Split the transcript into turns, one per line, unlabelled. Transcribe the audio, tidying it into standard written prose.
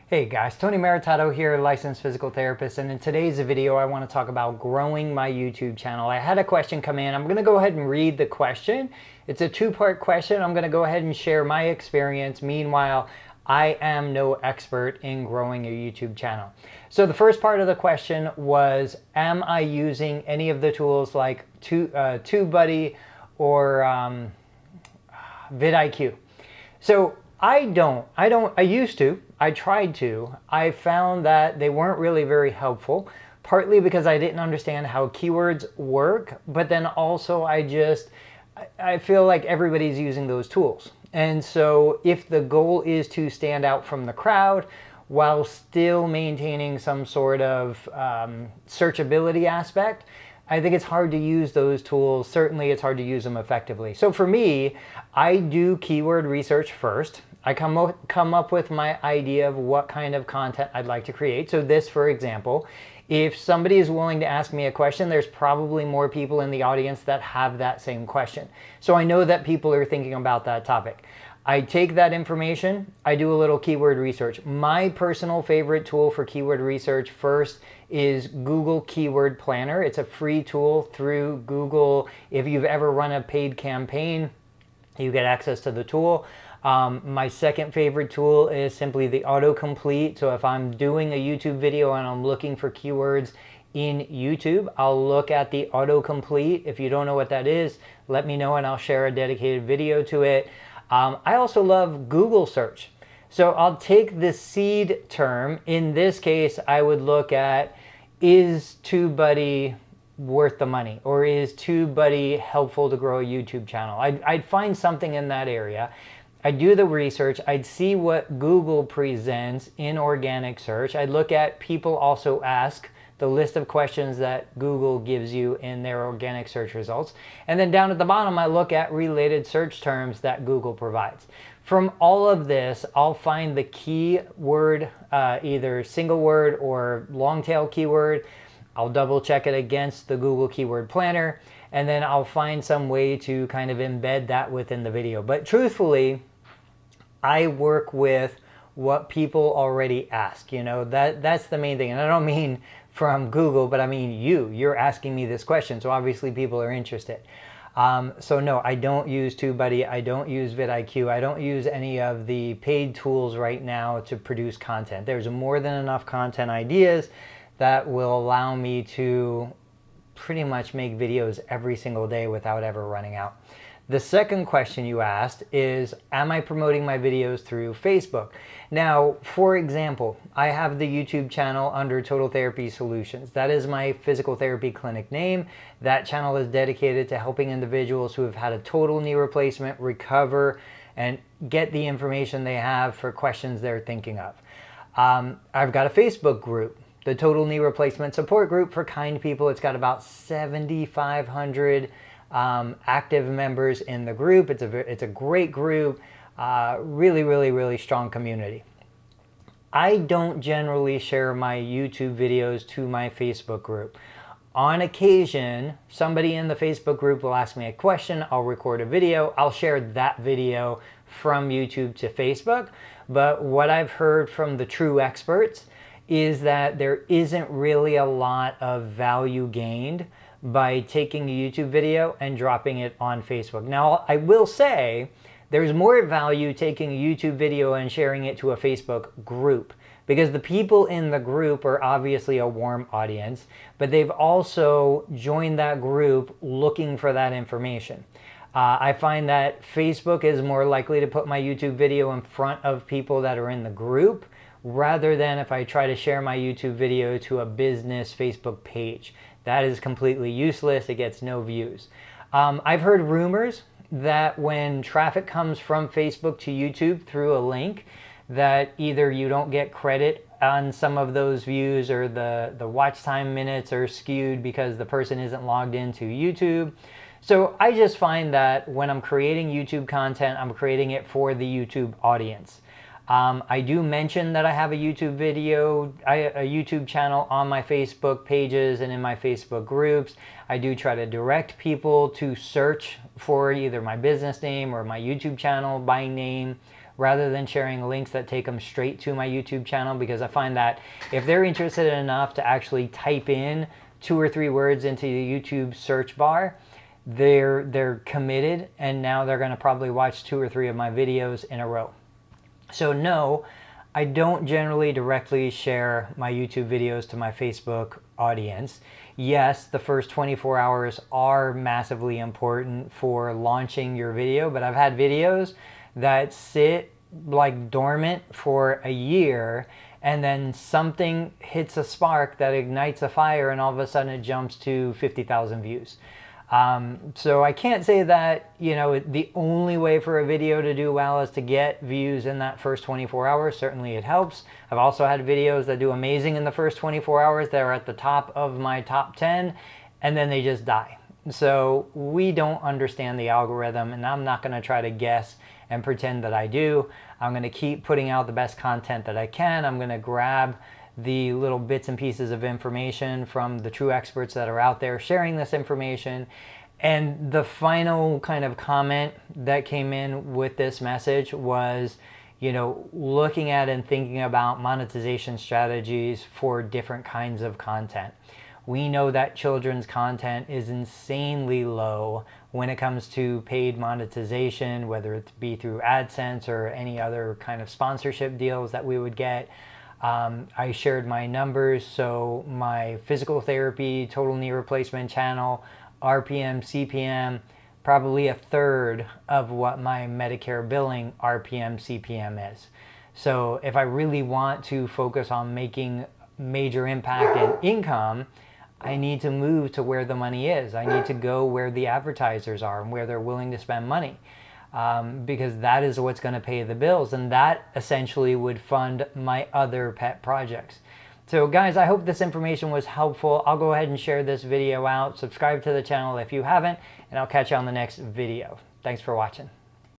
Hey guys, Tony Maritato here, licensed physical therapist, and in today's video I want to talk about growing my YouTube channel. I had a question come in. I'm going to go ahead and read the question. It's a two-part question. I'm going to go ahead and share my experience. Meanwhile, I am no expert in growing a YouTube channel. So the first part of the question was, am I using any of the tools like TubeBuddy or vidIQ? So I used to. I tried to. I found that they weren't really very helpful, partly because I didn't understand how keywords work, but then also I feel like everybody's using those tools. And so if the goal is to stand out from the crowd while still maintaining some sort of searchability aspect, I think it's hard to use those tools. Certainly it's hard to use them effectively. So for me, I do keyword research first. I come up with my idea of what kind of content I'd like to create. So this, for example, if somebody is willing to ask me a question, there's probably more people in the audience that have that same question. So I know that people are thinking about that topic. I take that information, I do a little keyword research. My personal favorite tool for keyword research first is Google Keyword Planner. It's a free tool through Google. If you've ever run a paid campaign, you get access to the tool. My second favorite tool is simply the autocomplete. So if I'm doing a YouTube video and I'm looking for keywords in YouTube, I'll look at the autocomplete. If you don't know what that is, let me know and I'll share a dedicated video to it. I also love Google search. So I'll take the seed term. In this case, I would look at, is TubeBuddy worth the money? Or is TubeBuddy helpful to grow a YouTube channel? I'd find something in that area. I'd do the research. I'd see what Google presents in organic search. I'd look at people also ask, the list of questions that Google gives you in their organic search results. And then down at the bottom, I look at related search terms that Google provides. From all of this, I'll find the keyword, either single word or long tail keyword. I'll double check it against the Google Keyword Planner, and then I'll find some way to kind of embed that within the video. But truthfully, I work with what people already ask. You know, that's the main thing. And I don't mean from Google, but I mean you're asking me this question, so obviously people are interested. So no, I don't use TubeBuddy, I don't use vidIQ, I don't use any of the paid tools right now to produce content. There's more than enough content ideas that will allow me to pretty much make videos every single day without ever running out. The second question you asked is, am I promoting my videos through Facebook? Now, for example, I have the YouTube channel under Total Therapy Solutions. That is my physical therapy clinic name. That channel is dedicated to helping individuals who have had a total knee replacement recover and get the information they have for questions they're thinking of. I've got a Facebook group, the Total Knee Replacement Support Group for Kind People. It's got about 7,500 active members in the group. It's a great group, really strong community. I don't generally share my YouTube videos to my Facebook group. On occasion, somebody in the Facebook group will ask me a question, I'll record a video, I'll share that video from YouTube to Facebook. But what I've heard from the true experts is that there isn't really a lot of value gained by taking a YouTube video and dropping it on Facebook. Now, I will say there's more value taking a YouTube video and sharing it to a Facebook group, because the people in the group are obviously a warm audience, but they've also joined that group looking for that information. I find that Facebook is more likely to put my YouTube video in front of people that are in the group, rather than if I try to share my YouTube video to a business Facebook page. That is completely useless. It gets no views. I've heard rumors that when traffic comes from Facebook to YouTube through a link, that either you don't get credit on some of those views, or the watch time minutes are skewed because the person isn't logged into YouTube. So I just find that when I'm creating YouTube content, I'm creating it for the YouTube audience. I do mention that I have a YouTube YouTube channel on my Facebook pages and in my Facebook groups. I do try to direct people to search for either my business name or my YouTube channel by name rather than sharing links that take them straight to my YouTube channel, because I find that if they're interested enough to actually type in 2 or 3 words into the YouTube search bar, they're committed, and now they're going to probably watch 2 or 3 of my videos in a row. So no, I don't generally directly share my YouTube videos to my Facebook audience. Yes, the first 24 hours are massively important for launching your video, but I've had videos that sit like dormant for a year, and then something hits a spark that ignites a fire, and all of a sudden it jumps to 50,000 views. So I can't say that, you know, the only way for a video to do well is to get views in that first 24 hours. Certainly it helps. I've also had videos that do amazing in the first 24 hours. They're at the top of my top 10, and then they just die. So we don't understand the algorithm, and I'm not going to try to guess and pretend that I do. I'm going to keep putting out the best content that I can. I'm going to grab the little bits and pieces of information from the true experts that are out there sharing this information. And the final kind of comment that came in with this message was, you know, looking at and thinking about monetization strategies for different kinds of content. We know that children's content is insanely low when it comes to paid monetization, whether it be through AdSense or any other kind of sponsorship deals that we would get. I shared my numbers, so my physical therapy, total knee replacement channel, RPM, CPM, probably 1/3 of what my Medicare billing RPM, CPM is. So if I really want to focus on making major impact in income, I need to move to where the money is. I need to go where the advertisers are and where they're willing to spend money. Because that is what's going to pay the bills, and that essentially would fund my other pet projects. So guys, I hope this information was helpful. I'll go ahead and share this video out. Subscribe to the channel if you haven't, and I'll catch you on the next video. Thanks for watching.